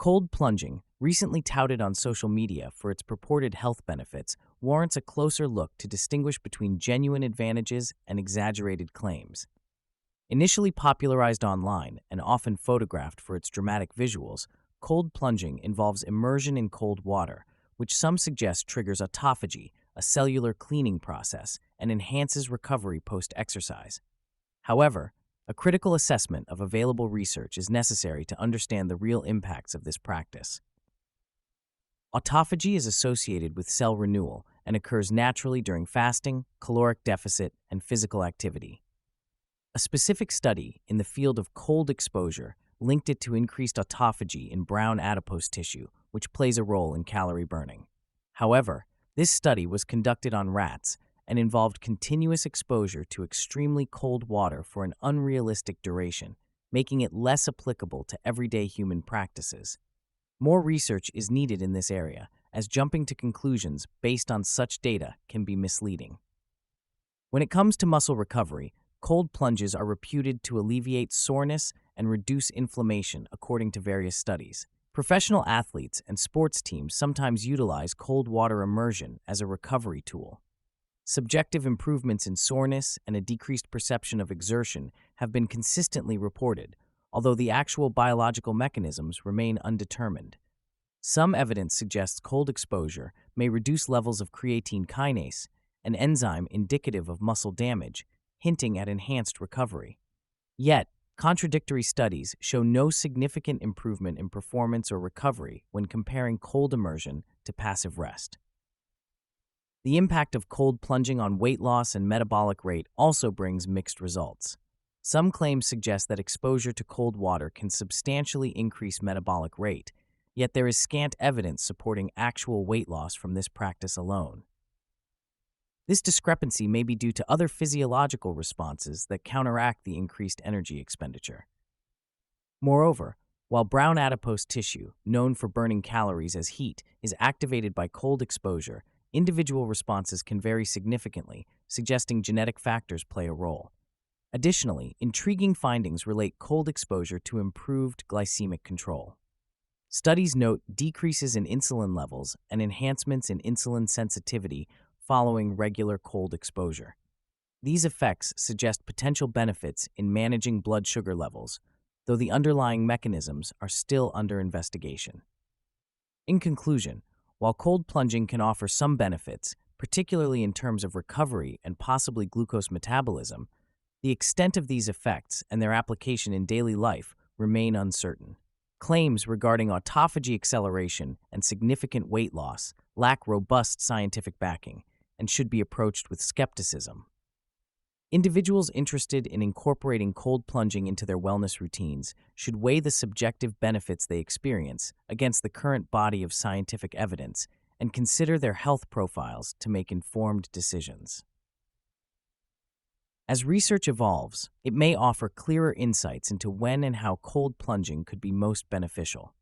Cold plunging, recently touted on social media for its purported health benefits, warrants a closer look to distinguish between genuine advantages and exaggerated claims. Initially popularized online and often photographed for its dramatic visuals, cold plunging involves immersion in cold water, which some suggest triggers autophagy, a cellular cleaning process, and enhances recovery post-exercise. However, a critical assessment of available research is necessary to understand the real impacts of this practice. Autophagy is associated with cell renewal and occurs naturally during fasting, caloric deficit, and physical activity. A specific study in the field of cold exposure linked it to increased autophagy in brown adipose tissue, which plays a role in calorie burning. However, this study was conducted on rats and involved continuous exposure to extremely cold water for an unrealistic duration, making it less applicable to everyday human practices. More research is needed in this area, as jumping to conclusions based on such data can be misleading. When it comes to muscle recovery, cold plunges are reputed to alleviate soreness and reduce inflammation according to various studies. Professional athletes and sports teams sometimes utilize cold water immersion as a recovery tool. Subjective improvements in soreness and a decreased perception of exertion have been consistently reported, although the actual biological mechanisms remain undetermined. Some evidence suggests cold exposure may reduce levels of creatine kinase, an enzyme indicative of muscle damage, hinting at enhanced recovery. Yet, contradictory studies show no significant improvement in performance or recovery when comparing cold immersion to passive rest. The impact of cold plunging on weight loss and metabolic rate also brings mixed results. Some claims suggest that exposure to cold water can substantially increase metabolic rate, yet there is scant evidence supporting actual weight loss from this practice alone. This discrepancy may be due to other physiological responses that counteract the increased energy expenditure. Moreover, while brown adipose tissue, known for burning calories as heat, is activated by cold exposure, individual responses can vary significantly, suggesting genetic factors play a role. Additionally, intriguing findings relate cold exposure to improved glycemic control. Studies note decreases in insulin levels and enhancements in insulin sensitivity following regular cold exposure. These effects suggest potential benefits in managing blood sugar levels, though the underlying mechanisms are still under investigation. In conclusion, while cold plunging can offer some benefits, particularly in terms of recovery and possibly glucose metabolism, the extent of these effects and their application in daily life remain uncertain. Claims regarding autophagy acceleration and significant weight loss lack robust scientific backing and should be approached with skepticism. Individuals interested in incorporating cold plunging into their wellness routines should weigh the subjective benefits they experience against the current body of scientific evidence and consider their health profiles to make informed decisions. As research evolves, it may offer clearer insights into when and how cold plunging could be most beneficial.